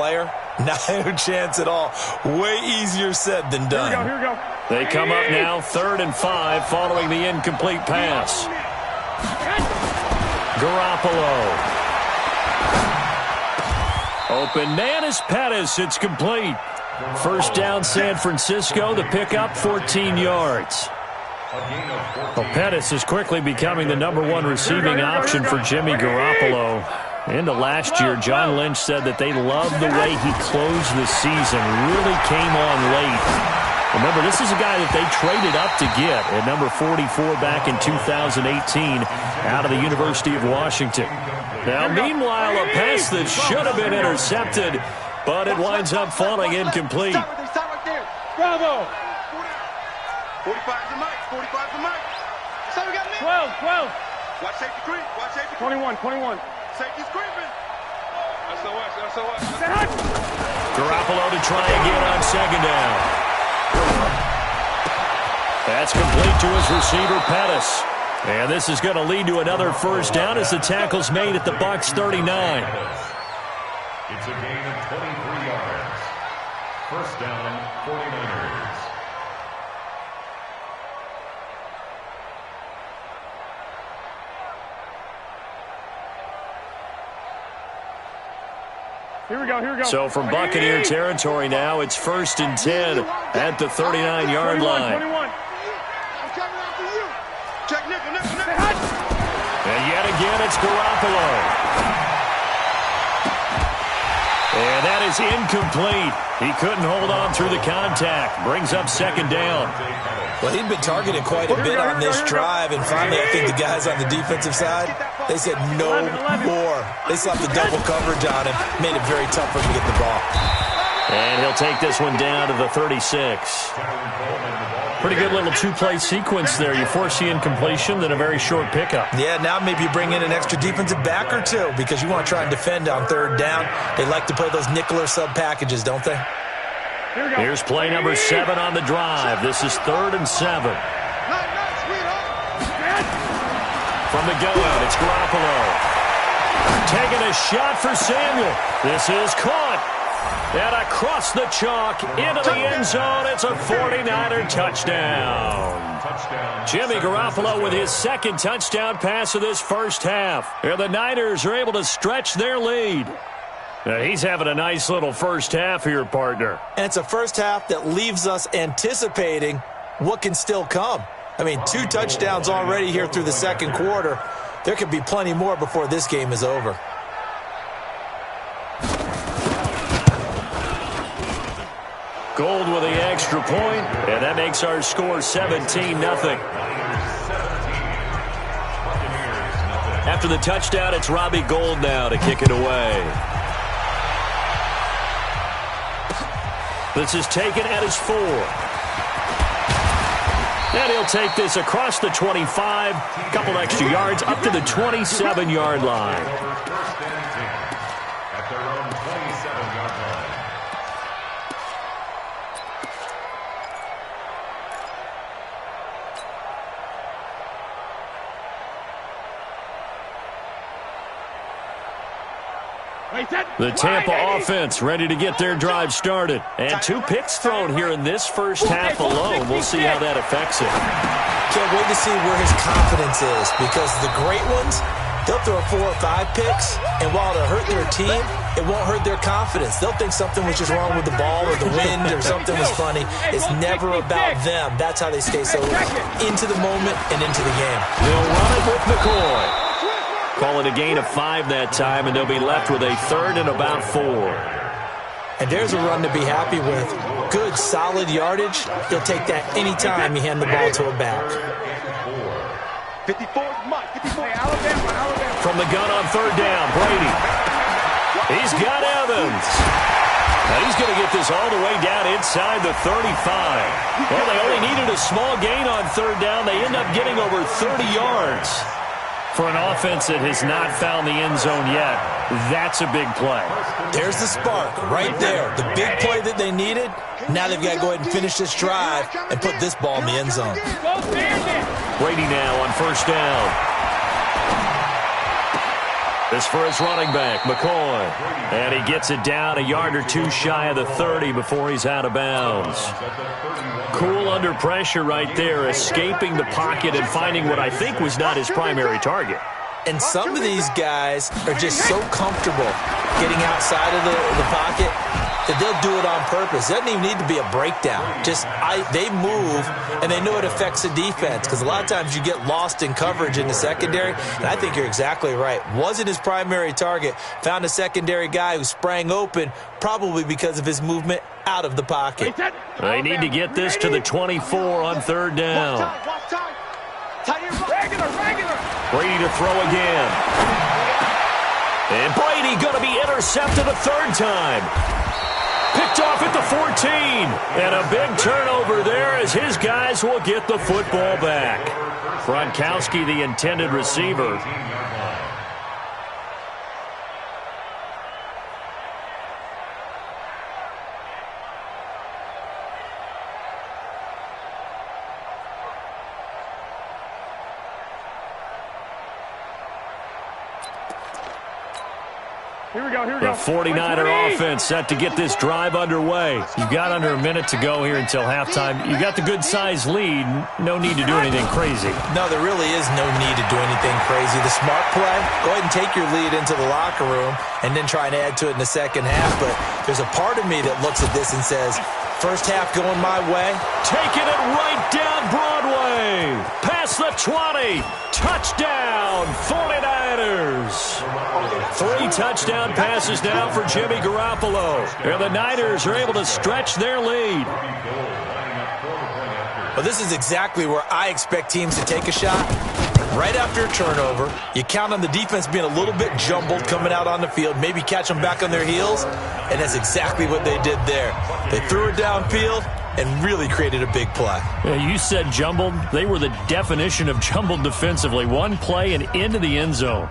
player? No chance at all. Way easier said than done. Here we go. They come up now 3rd and 5 following the incomplete pass. Garoppolo. Open man is Pettis. It's complete. First down San Francisco. The pickup 14 yards. Well, Pettis is quickly becoming the #1 receiving option for Jimmy Garoppolo. Into last year, John Lynch said that they loved the way he closed the season. Really came on late. Remember, this is a guy that they traded up to get at number 44 back in 2018 out of the University of Washington. Now, meanwhile, a pass that should have been intercepted, but it winds up falling incomplete. Bravo. 45 to Mike. 45 to Mike. So we got 12. Watch safety creep. Watch safety creep. 21. Safety's creeping. SOS. Garoppolo to try again on 2nd down. That's complete to his receiver, Pettis. And this is going to lead to another first down as the tackle's made at the Bucs 39. It's a gain of 23 yards. First down, 49ers. Here we go. So from Buccaneer territory now, it's 1st and 10 at the 39-yard line. 21. Check nickel. And yet again, it's Garoppolo. And that is incomplete. He couldn't hold on through the contact. Brings up 2nd down. Well, he'd been targeted quite a bit on this drive, and finally I think the guys on the defensive side, they said no more. They slapped the double coverage on him, made it very tough for him to get the ball. And he'll take this one down to the 36. Pretty good little two-play sequence there. You force the incompletion, then a very short pickup. Yeah, now maybe you bring in an extra defensive back or two because you want to try and defend on 3rd down. They like to play those nickel or sub packages, don't they? Here's play number 7 on the drive. This is 3rd and 7. From the gun, it's Garoppolo. Taking a shot for Samuel. This is caught. And across the chalk into the end zone. It's a 49er touchdown. Jimmy Garoppolo with his 2nd touchdown pass of this first half. And the Niners are able to stretch their lead. Now, he's having a nice little first half here, partner. And it's a first half that leaves us anticipating what can still come. I mean, 2 touchdowns already here through the 2nd quarter. There could be plenty more before this game is over. Gold with the extra point, and that makes our score 17-0. After the touchdown, it's Robbie Gould now to kick it away. This is taken at his 4. And he'll take this across the 25, couple extra yards up to the 27-yard line. The Tampa offense ready to get their drive started. And 2 picks thrown here in this first half alone. We'll see how that affects it. Can't wait to see where his confidence is because the great ones, they'll throw 4 or 5 picks, and while it'll hurt their team, it won't hurt their confidence. They'll think something was just wrong with the ball or the wind or something was funny. It's never about them. That's how they stay so into the moment and into the game. They'll run it with McCoy. Call it a gain of 5 that time, and they'll be left with a 3rd and about 4. And there's a run to be happy with. Good, solid yardage. He'll take that any time you hand the ball to a back. 54 Mike. 54. Alabama. From the gun on 3rd down, Brady. He's got Evans. Now he's going to get this all the way down inside the 35. Well, they only needed a small gain on 3rd down. They end up getting over 30 yards. For an offense that has not found the end zone yet, that's a big play. There's the spark right there. The big play that they needed. Now they've got to go ahead and finish this drive and put this ball in the end zone. Brady now on 1st down. This for his running back, McCoy. And he gets it down a yard or two shy of the 30 before he's out of bounds. Cool under pressure right there, escaping the pocket and finding what I think was not his primary target. And some of these guys are just so comfortable getting outside of the pocket that they'll do it on purpose. It doesn't even need to be a breakdown. They move, and they know it affects the defense because a lot of times you get lost in coverage in the secondary, and I think you're exactly right. Wasn't his primary target. Found a secondary guy who sprang open, probably because of his movement out of the pocket. They need to get this to the 24 on third down. Brady to throw again. And Brady going to be intercepted a third time. Picked off at the 14. And a big turnover there as his guys will get the football back. Gronkowski, the intended receiver. Here we go. The 49er offense set to get this drive underway. You've got under a minute to go here until halftime. You got the good-sized lead. No need to do anything crazy. No, there really is no need to do anything crazy. The smart play, go ahead and take your lead into the locker room and then try and add to it in the second half. But there's a part of me that looks at this and says, first half going my way. Taking it right down Broadway. Past the 20. Touchdown, 49ers. 3 touchdown passes now for Jimmy Garoppolo. And the Niners are able to stretch their lead. Well, this is exactly where I expect teams to take a shot. Right after a turnover, you count on the defense being a little bit jumbled coming out on the field, maybe catch them back on their heels, and that's exactly what they did there. They threw it downfield and really created a big play. Yeah, you said jumbled. They were the definition of jumbled defensively. One play and into the end zone.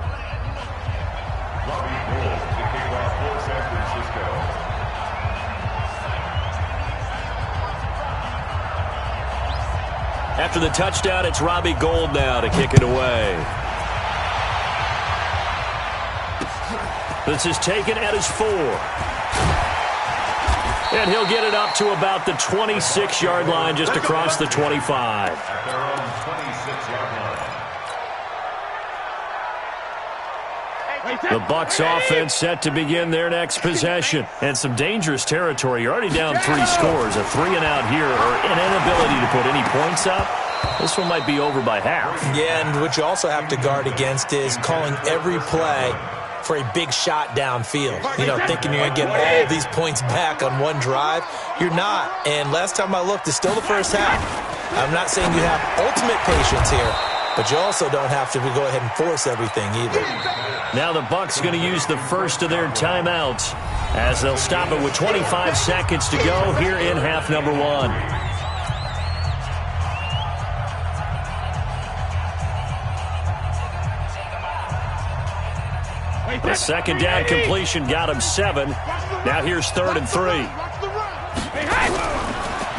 After the touchdown, it's Robbie Gould now to kick it away. This is taken at his 4. And he'll get it up to about the 26-yard line, just across the 25. The Bucs offense set to begin their next possession. And some dangerous territory. You're already down 3 scores. A 3-and-out here, or an inability to put any points up. This one might be over by half. Yeah, and what you also have to guard against is calling every play for a big shot downfield. You know, thinking you're going to get all these points back on one drive. You're not. And last time I looked, it's still the first half. I'm not saying you have ultimate patience here, but you also don't have to go ahead and force everything either. Now the Bucs going to use the first of their timeouts as they'll stop it with 25 seconds to go here in half number 1. The second down completion got him 7. Now here's 3rd and 3.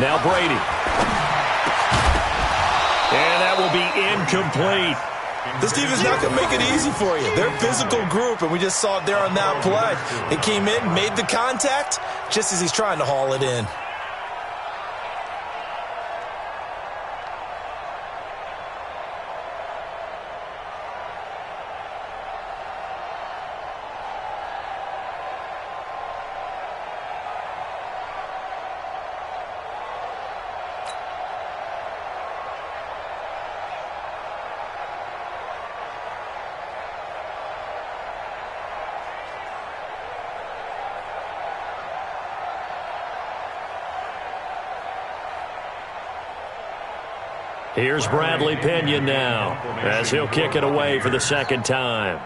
Now Brady. And that will be incomplete. This defense not going to make it easy for you. They're a physical group, and we just saw it there on that play. It came in, made the contact, just as he's trying to haul it in. Here's Bradley Pinion now as he'll kick it away for the second time.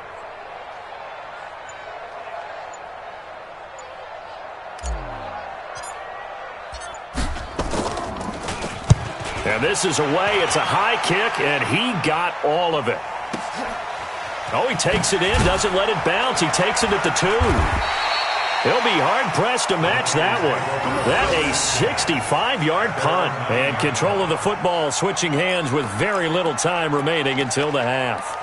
And this is away. It's a high kick, and he got all of it. Oh, he takes it in, doesn't let it bounce. He takes it at the 2. He'll be hard-pressed to match that one. That's a 65-yard punt. And control of the football switching hands with very little time remaining until the half.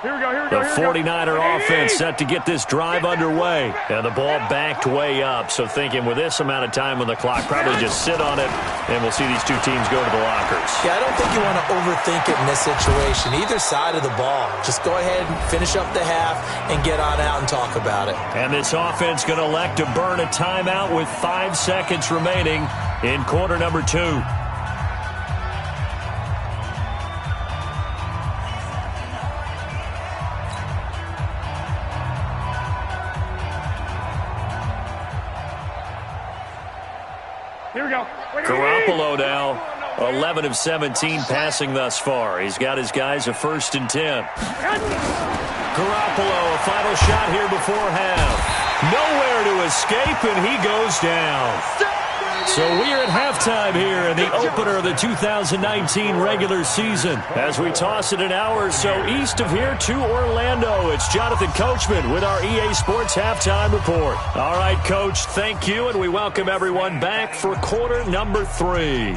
Here we go, here we go, The 49er offense set to get this drive underway. And the ball backed way up, so thinking with this amount of time on the clock, probably just sit on it, and we'll see these two teams go to the lockers. Yeah, I don't think you want to overthink it in this situation. Either side of the ball. Just go ahead and finish up the half and get on out and talk about it. And this offense going to elect to burn a timeout with 5 seconds remaining in quarter number 2. Here we go. Garoppolo now, 11 of 17 passing thus far. He's got his guys a 1st and 10. Garoppolo, a final shot here before half. Nowhere to escape, and he goes down. So we are at halftime here in the opener of the 2019 regular season. As we toss it an hour or so east of here to Orlando, it's Jonathan Coachman with our EA Sports Halftime Report. All right, Coach, thank you, and we welcome everyone back for quarter number 3.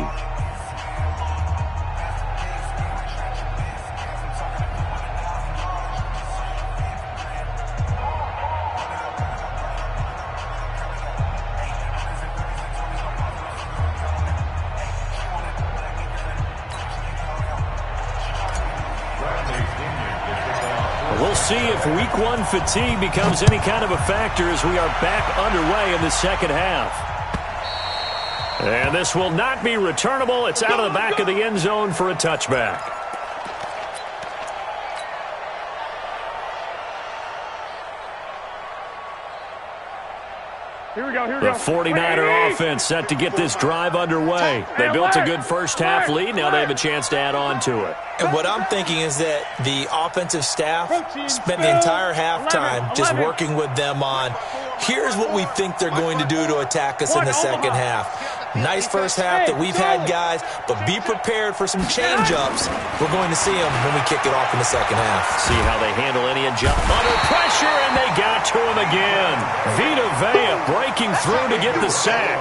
We'll see if week 1 fatigue becomes any kind of a factor as we are back underway in the second half. And this will not be returnable. It's out of the back of the end zone for a touchback. Here we go, here we The go. 49er offense set to get this drive underway. They built a good first half lead. Now they have a chance to add on to it. And what I'm thinking is that the offensive staff spent the entire halftime just working with them on, here's what we think they're going to do to attack us in the second half. Nice first half that we've had, guys, but be prepared for some change-ups. We're going to see them when we kick it off in the second half. See how they handle any adjustment. Under pressure, and they got to him again. Vita Vea breaking through to get the sack.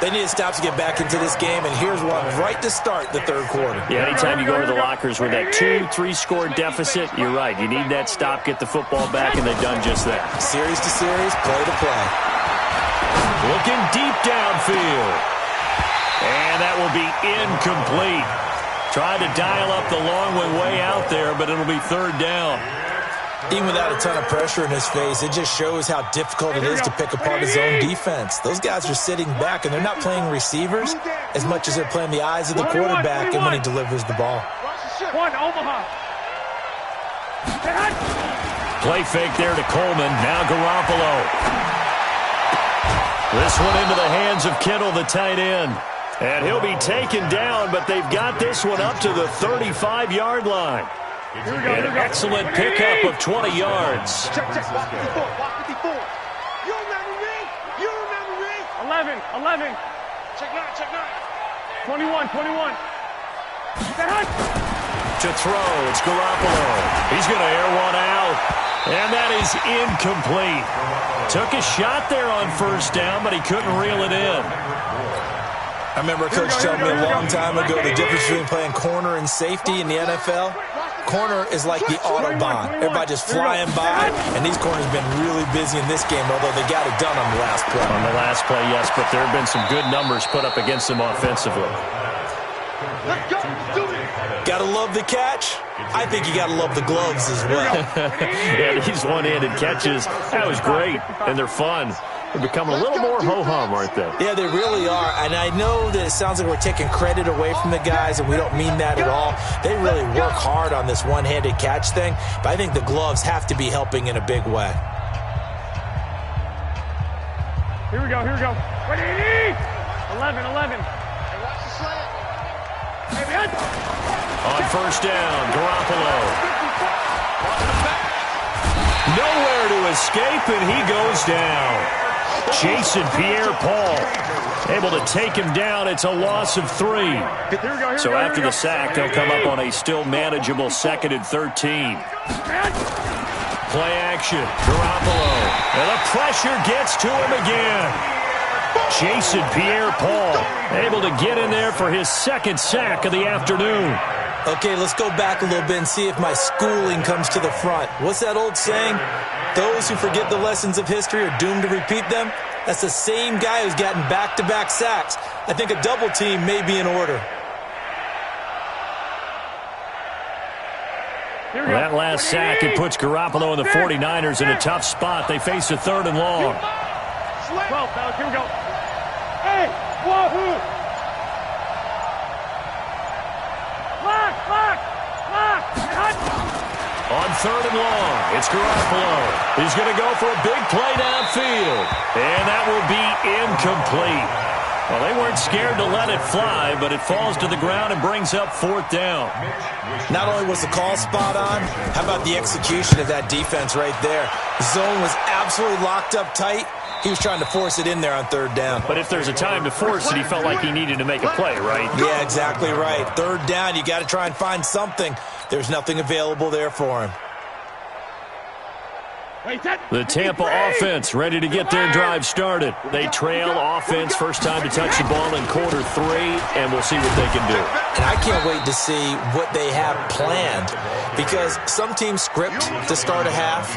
They need to stop to get back into this game, and here's one right to start the third quarter. Yeah, anytime you go to the lockers with that 2-3 score deficit, you're right. You need that stop, get the football back, and they've done just that. Series to series, play to play. Looking deep downfield. And that will be incomplete. Tried to dial up the long way out there, but it'll be third down. Even without a ton of pressure in his face, it just shows how difficult it is to pick apart his own defense. Those guys are sitting back, and they're not playing receivers as much as they're playing the eyes of the quarterback and when he delivers the ball. One, Omaha. Play fake there to Coleman. Now Garoppolo. This one into the hands of Kittle, the tight end. And he'll be taken down, but they've got this one up to the 35-yard line. An excellent pickup of 20 yards. Check, block 54, block 54. You remember me? You remember me? 11. Check 9. 21. To throw, it's Garoppolo. He's going to air one out, and that is incomplete. Took a shot there on first down, but he couldn't reel it in. I remember a coach telling me a long time ago the difference between playing corner and safety in the NFL. Corner is like the Autobahn. Everybody just flying by, and these corners have been really busy in this game, although they got it done on the last play. On the last play, yes, but there have been some good numbers put up against them offensively. Let's go. Do it. Gotta love the catch. I think you gotta love the gloves as well. Yeah, these one-handed catches, that was great, and they're fun. They're becoming a little more ho-hum, aren't they? Yeah, they really are. And I know that it sounds like we're taking credit away from the guys, and we don't mean that at all. They really work hard on this one-handed catch thing, but I think the gloves have to be helping in a big way. Here we go. 11. Hey, watch the slant. On first down, Garoppolo. Nowhere to escape, and he goes down. Jason Pierre-Paul able to take him down. It's a loss of 3. So after the sack, they'll come up on a still manageable 2nd and 13. Play action, Garoppolo. And the pressure gets to him again. Jason Pierre-Paul able to get in there for his 2nd sack of the afternoon. Okay, let's go back a little bit and see if my schooling comes to the front. What's that old saying? Those who forget the lessons of history are doomed to repeat them. That's the same guy who's gotten back-to-back sacks. I think a double team may be in order. That last sack, it puts Garoppolo and the 49ers in a tough spot. They face a 3rd and long. 12, fellas, here we go. Hey, whoa! Lock! Cut! On 3rd and long, it's Garoppolo. He's going to go for a big play downfield. And that will be incomplete. Well, they weren't scared to let it fly, but it falls to the ground and brings up 4th down. Not only was the call spot on, how about the execution of that defense right there? The zone was absolutely locked up tight. He was trying to force it in there on 3rd down. But if there's a time to force it, he felt like he needed to make a play, right? Yeah, exactly right. 3rd down, you got to try and find something. There's nothing available there for him. The Tampa offense ready to get their drive started. They trail offense first time to touch the ball in quarter 3, and we'll see what they can do. And I can't wait to see what they have planned, because some teams script to start a half.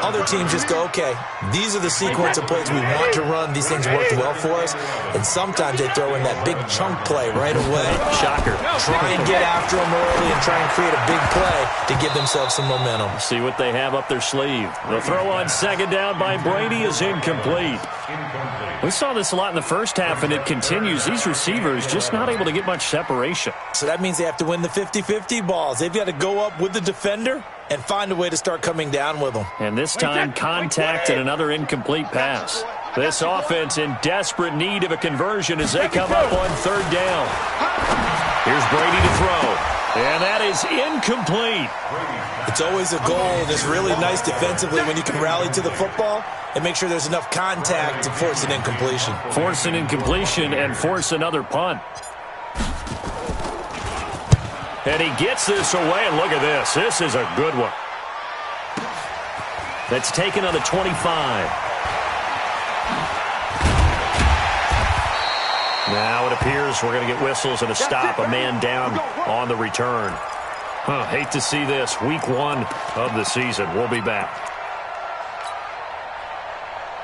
Other teams just go, okay, these are the sequence of plays we want to run. These things worked well for us. And sometimes they throw in that big chunk play right away. Shocker. Try and get after them early and try and create a big play to give themselves some momentum. See what they have up their sleeve. The throw on 2nd down by Brady is incomplete. We saw this a lot in the first half, and it continues. These receivers just not able to get much separation. So that means they have to win the 50-50 balls. They've got to go up with the defender and find a way to start coming down with them. And this time, contact and another incomplete pass. This offense in desperate need of a conversion as they come up on 3rd down. Here's Brady to throw. And that is incomplete. It's always a goal, and it's really nice defensively when you can rally to the football and make sure there's enough contact to force an incompletion. Force an incompletion and force another punt. And he gets this away, and look at this. This is a good one. That's taken on the 25. Now it appears we're going to get whistles and a stop, a man down on the return. Hate to see this. Week 1 of the season. We'll be back.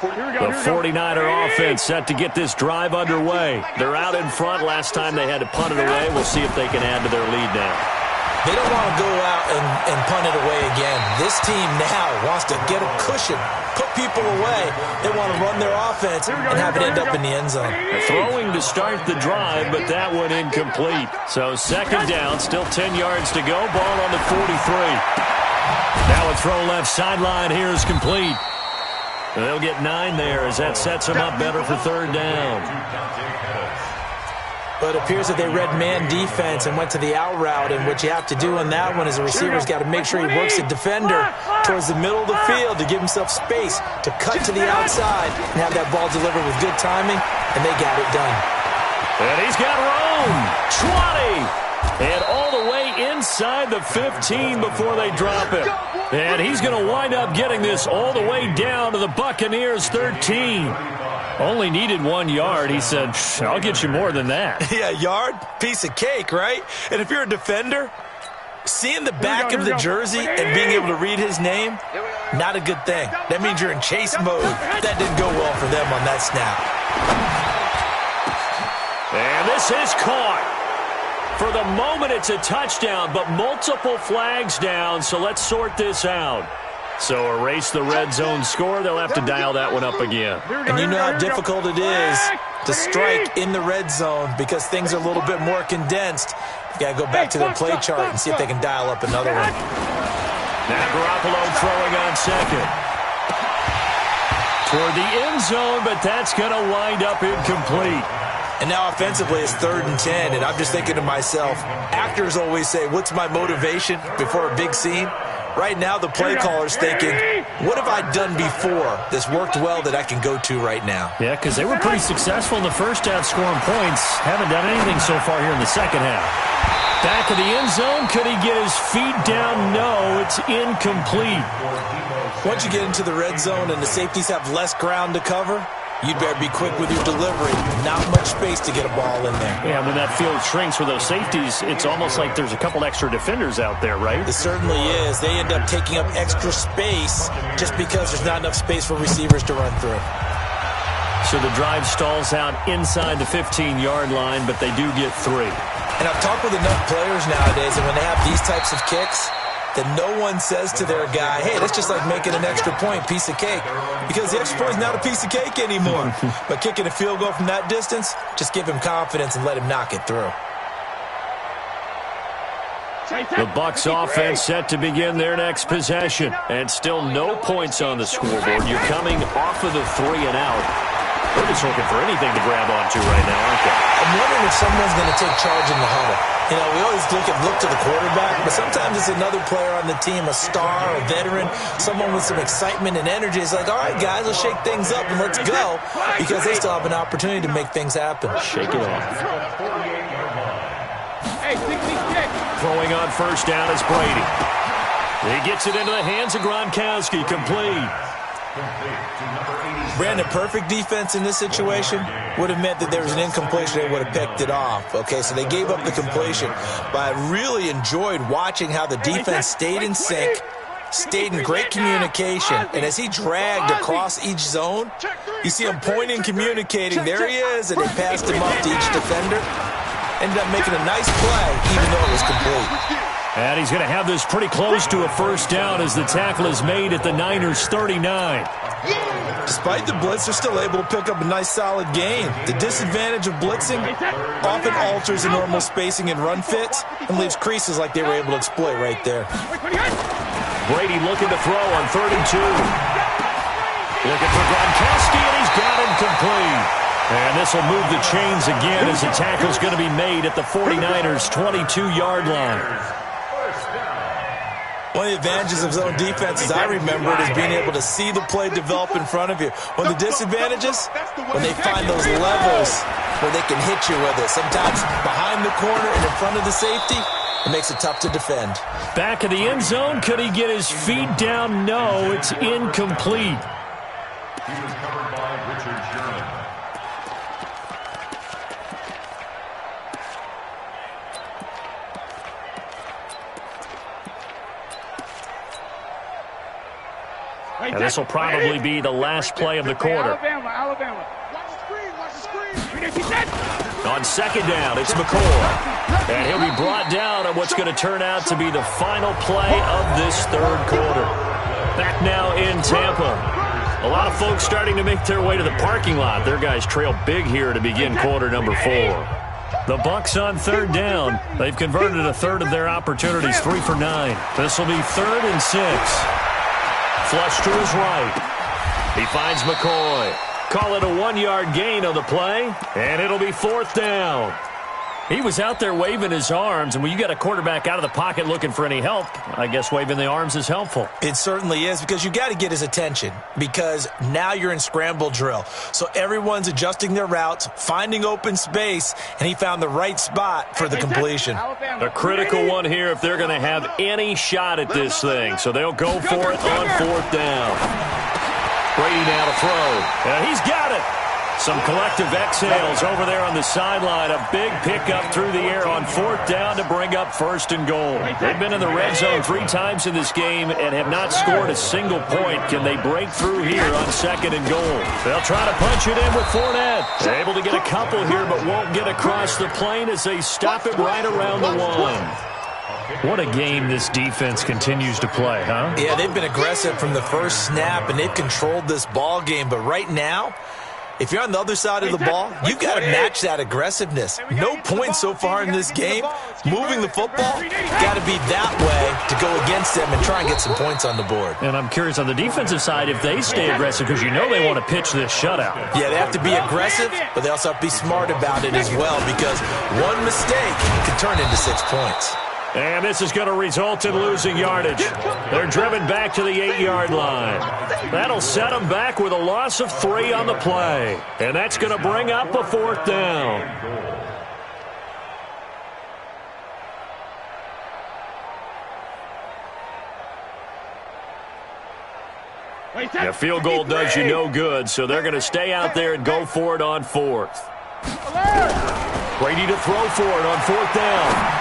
The 49er offense set to get this drive underway. They're out in front. Last time they had to punt it away. We'll see if they can add to their lead now. They don't want to go out and punt it away again. This team now wants to get a cushion, put people away. They want to run their offense and have it end up in the end zone. Throwing to start the drive, but that one incomplete. So 2nd down, still 10 yards to go. Ball on the 43. Now a throw left sideline here is complete. They'll get 9 there as that sets them up better for 3rd down. But it appears that they read man defense and went to the out route, and what you have to do on that one is the receiver's got to make sure he works the defender towards the middle of the field to give himself space to cut to the outside and have that ball delivered with good timing, and they got it done. And he's got room. 20. And all the way inside the 15 before they drop it. And he's going to wind up getting this all the way down to the Buccaneers' 13. Only needed 1 yard. He said, I'll get you more than that. Yeah, yard, piece of cake, right? And if you're a defender, seeing the back of the jersey and being able to read his name, not a good thing. That means you're in chase mode. That didn't go well for them on that snap. And this is caught. For the moment, it's a touchdown, but multiple flags down, so let's sort this out. So erase the red zone score. They'll have to dial that one up again. And you know how difficult it is to strike in the red zone because things are a little bit more condensed. You got to go back to their play chart and see if they can dial up another one. Now Garoppolo throwing on 2nd. Toward the end zone, but that's going to wind up incomplete. And now offensively it's 3rd and 10, and I'm just thinking to myself, actors always say, what's my motivation before a big scene? Right now, the play caller's thinking, what have I done before that's worked well that I can go to right now? Yeah, because they were pretty successful in the first half scoring points. Haven't done anything so far here in the second half. Back of the end zone. Could he get his feet down? No, it's incomplete. Once you get into the red zone and the safeties have less ground to cover, you'd better be quick with your delivery. Not much space to get a ball in there. Yeah, when that field shrinks with those safeties, it's almost like there's a couple extra defenders out there, right? It certainly is. They end up taking up extra space just because there's not enough space for receivers to run through. So the drive stalls out inside the 15-yard line, but they do get 3. And I've talked with enough players nowadays, and when they have these types of kicks, that no one says to their guy, hey, that's just like making an extra point, piece of cake. Because the extra point is not a piece of cake anymore. But kicking a field goal from that distance, just give him confidence and let him knock it through. The Bucs offense set to begin their next possession. And still no points on the scoreboard. You're coming off of the 3 and out. They're just looking for anything to grab onto right now, aren't they? I'm wondering if someone's going to take charge in the huddle. You know, we always look to the quarterback, but sometimes it's another player on the team, a star, a veteran, someone with some excitement and energy. It's like, all right, guys, let's shake things up and let's go, because they still have an opportunity to make things happen. Shake it off. Hey, kick. Throwing on first down is Brady. He gets it into the hands of Gronkowski, complete. Brandon, perfect defense in this situation would have meant that there was an incompletion. They would have picked it off. Okay, so they gave up the completion. But I really enjoyed watching how the defense stayed in sync, stayed in great communication. And as he dragged across each zone, you see him pointing, communicating. There he is, and they passed him up to each defender. Ended up making a nice play, even though it was complete. And he's going to have this pretty close to a first down as the tackle is made at the Niners' 39. Despite the blitz, they're still able to pick up a nice, solid gain. The disadvantage of blitzing often alters the normal spacing and run fits and leaves creases like they were able to exploit right there. Brady looking to throw on 32. Looking for Gronkowski, and he's got him complete. And this will move the chains again as the tackle's going to be made at the 49ers' 22-yard line. One of the advantages of zone defense, as I remember it, is being able to see the play develop in front of you. One of the disadvantages, when they find those levels where they can hit you with it. Sometimes behind the corner and in front of the safety, it makes it tough to defend. Back of the end zone, could he get his feet down? No, it's incomplete. He was covered by Richard Sherman. And this will probably be the last play of the quarter. Alabama. Watch the screen. On second down, it's McCoy. And he'll be brought down on what's going to turn out to be the final play of this third quarter. Back now in Tampa. A lot of folks starting to make their way to the parking lot. Their guys trail big here to begin quarter number 4. The Bucs on third down. They've converted a third of their opportunities, 3 for 9. This will be 3rd and 6. Flush to his right. He finds McCoy. Call it a 1-yard gain on the play, and it'll be 4th down. He was out there waving his arms, and when you got a quarterback out of the pocket looking for any help, I guess waving the arms is helpful. It certainly is, because you got to get his attention, because now you're in scramble drill. So everyone's adjusting their routes, finding open space, and he found the right spot for the completion. A critical one here if they're going to have any shot at this thing. So they'll go for it on 4th down. Brady now to throw. And he's got it. Some collective exhales over there on the sideline. A big pickup through the air on 4th down to bring up 1st and goal. They've been in the red zone 3 times in this game and have not scored a single point. Can they break through here on 2nd and goal? They'll try to punch it in with Fournette. They're able to get a couple here but won't get across the plane as they stop it right around the 1. What a game this defense continues to play, huh? Yeah, they've been aggressive from the first snap, and they've controlled this ball game. But right now, if you're on the other side of the ball, you've got to match that aggressiveness. No points so far in this game. Moving the football, got to be that way to go against them and try and get some points on the board. And I'm curious on the defensive side if they stay aggressive, because you know they want to pitch this shutout. Yeah, they have to be aggressive, but they also have to be smart about it as well, because one mistake can turn into 6 points. And this is going to result in losing yardage. They're driven back to the 8-yard line. That'll set them back with a loss of 3 on the play. And that's going to bring up a 4th down. A field goal does you no good, so they're going to stay out there and go for it on fourth. Brady to throw for it on fourth down.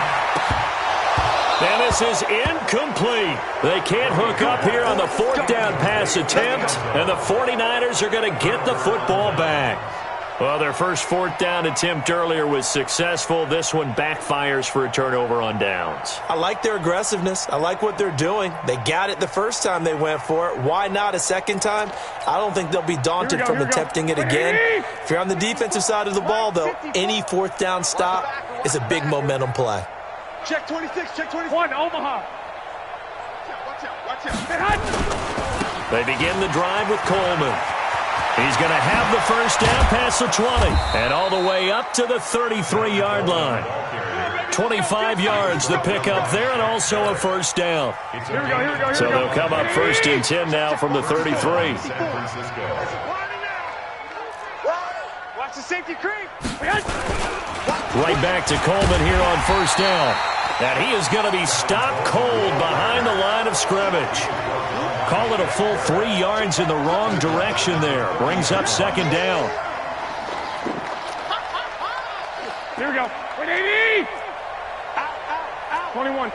And this is incomplete. They can't hook up here on the fourth down pass attempt, and the 49ers are going to get the football back. Well, their first fourth down attempt earlier was successful. This one backfires for a turnover on downs. I like their aggressiveness. I like what they're doing. They got it the first time they went for it. Why not a second time? I don't think they'll be daunted from attempting it again. If you're on the defensive side of the ball, though, any fourth down stop is a big momentum play. Check 26, check 21. Omaha. Watch out. They begin the drive with Coleman. He's going to have the first down past the 20 and all the way up to the 33-yard line. 25 yards the pickup there, and also a first down. Here we go. So they'll come up first and 10 now from the 33. Watch the safety creep. Right back to Coleman here on first down. And he is going to be stopped cold behind the line of scrimmage. Call it a full 3 yards in the wrong direction there. Brings up second down. Here we go. 180. 21.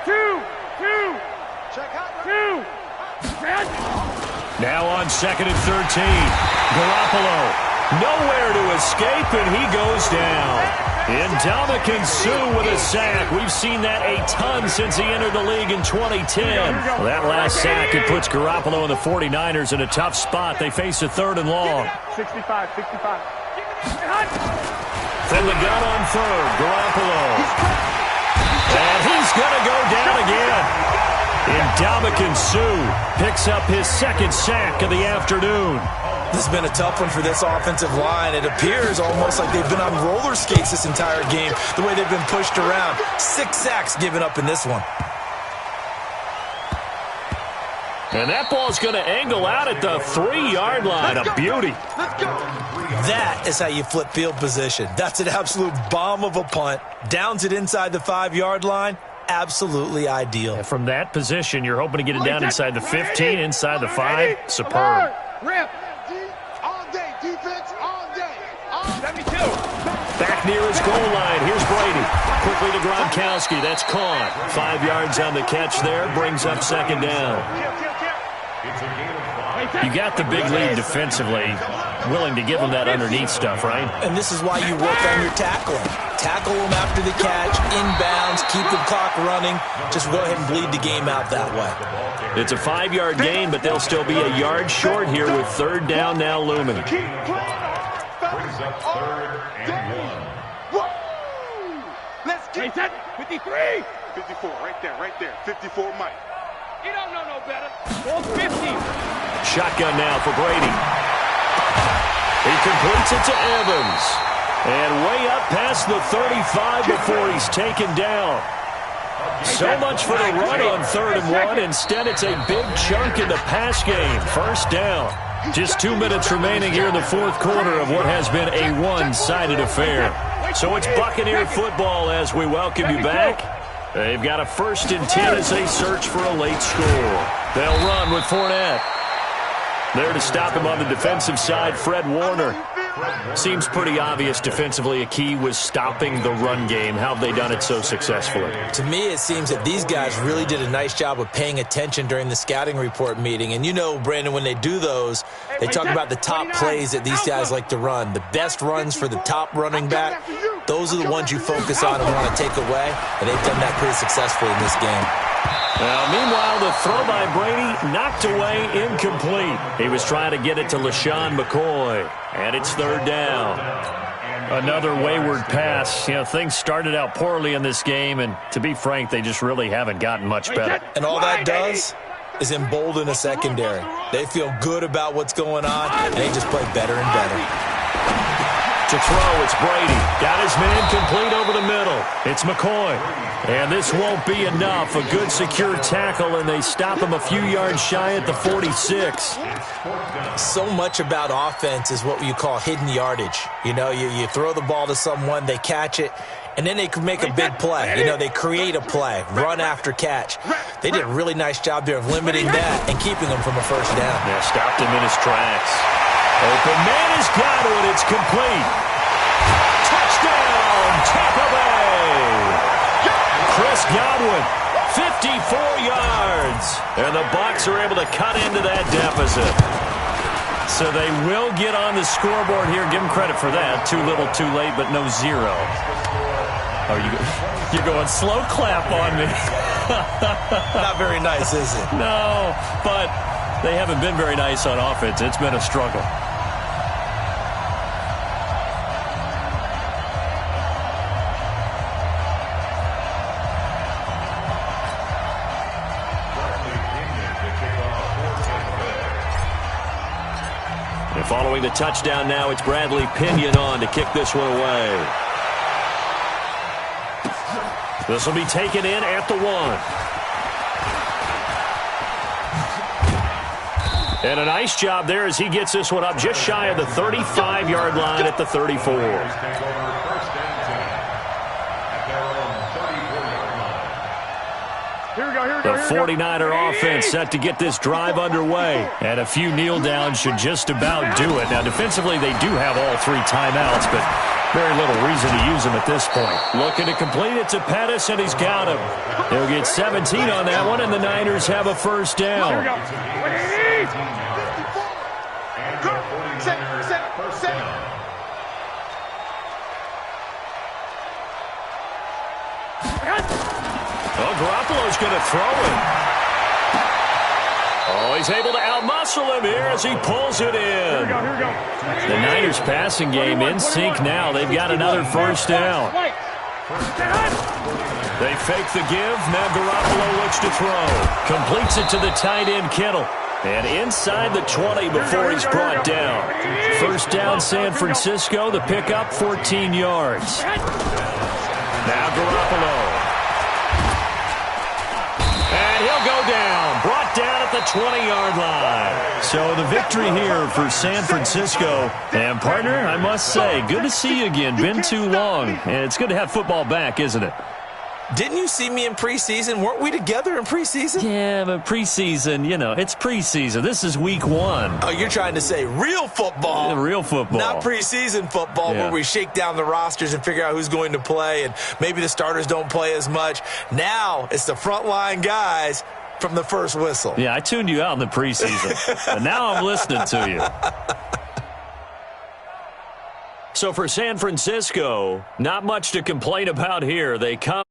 2. Now on second and 13. Garoppolo. Nowhere to escape, and he goes down. Ndamukong Suh with a sack. We've seen that a ton since he entered the league in 2010. Well, that last sack, it puts Garoppolo and the 49ers in a tough spot. They face a third and long. 65. From the gun on third, Garoppolo. And he's going to go down again. Ndamukong Suh picks up his second sack of the afternoon. This has been a tough one for this offensive line. It appears almost like they've been on roller skates this entire game, the way they've been pushed around. 6 sacks given up in this one. And that ball's going to angle out at the 3-yard line. A beauty. That is how you flip field position. That's an absolute bomb of a punt. Downs it inside the 5-yard line. Absolutely ideal. And from that position, you're hoping to get it down inside the 15, inside the 5. Superb. Rip. All day, defense, all day. 72. Back near his goal line. Here's Brady. Quickly to Gronkowski. That's caught. 5 yards on the catch there. Brings up second down. You got the big lead defensively. Willing to give them that underneath stuff, right? And this is why you work on your tackling. Tackle them after the catch, inbounds, keep the clock running. Just go ahead and bleed the game out that way. It's a 5-yard gain, but they'll still be a yard short here with third down now looming. Brings up third and 1. Let's get it. 53. 54, right there. 54, Mike. You don't know no better. 450. Shotgun now for Brady. He completes it to Evans. And way up past the 35 before he's taken down. So much for the run on 3rd and 1. Instead, it's a big chunk in the pass game. First down. Just 2 minutes remaining here in the fourth quarter of what has been a one-sided affair. So it's Buccaneer football as we welcome you back. They've got a 1st and 10 as they search for a late score. They'll run with Fournette. There to stop him on the defensive side, Fred Warner. Seems pretty obvious defensively a key was stopping the run game. How have they done it so successfully? To me, it seems that these guys really did a nice job of paying attention during the scouting report meeting. And you know, Brandon, when they do those, they talk about the top plays that these guys like to run. The best runs for the top running back, those are the ones you focus on and want to take away. And they've done that pretty successfully in this game. Well, meanwhile, the throw by Brady knocked away, incomplete. He was trying to get it to LaShawn McCoy, and it's third down. Another wayward pass. You know, things started out poorly in this game, and to be frank, they just really haven't gotten much better. And all that does is embolden a secondary. They feel good about what's going on, and they just play better and better. To throw, it's Brady. Got his man complete over the middle. It's McCoy. And this won't be enough. A good secure tackle, and they stop him a few yards shy at the 46. So much about offense is what you call hidden yardage. You know, you throw the ball to someone, they catch it, And then they could make a big play. You know, they create a play, run after catch. They did a really nice job there of limiting that and keeping them from a first down. Yeah, stopped him in his tracks. Open man has got it. It's complete. Touchdown, Tampa Bay. Chris Godwin, 54 yards. And the Bucs are able to cut into that deficit. So they will get on the scoreboard here. Give them credit for that. Too little, too late, but no zero. Oh, you're going slow clap on me. Not very nice, is it? No, but they haven't been very nice on offense. It's been a struggle. And following the touchdown now, it's Bradley Pinion on to kick this one away. This will be taken in at the 1. And a nice job there as he gets this one up just shy of the 35-yard line at the 34. The 49er offense set to get this drive underway. And a few kneel downs should just about do it. Now, defensively, they do have all 3 timeouts, but very little reason to use them at this point. Looking to complete it to Pettis, and he's got him. He'll get 17 on that one, and the Niners have a first down. Oh, Garoppolo's going to throw it. Oh, he's able to outmuscle him here as he pulls it in. Here we go. The Niners passing game in sync now. They've got another first down. They fake the give. Now Garoppolo looks to throw. Completes it to the tight end, Kittle. And inside the 20 before he's brought down. First down, San Francisco. The pickup, 14 yards. Now Garoppolo. And he'll go down. Brought down at the 20-yard line. So the victory here for San Francisco. And, partner, I must say, good to see you again. Been too long. And it's good to have football back, isn't it? Didn't you see me in preseason? Weren't we together in preseason? Yeah, but preseason, you know, it's preseason. This is week 1. Oh, you're trying to say real football. Yeah, real football. Not preseason football where we shake down the rosters and figure out who's going to play, and maybe the starters don't play as much. Now it's the frontline guys from the first whistle. Yeah, I tuned you out in the preseason. But now I'm listening to you. So for San Francisco, not much to complain about here. They come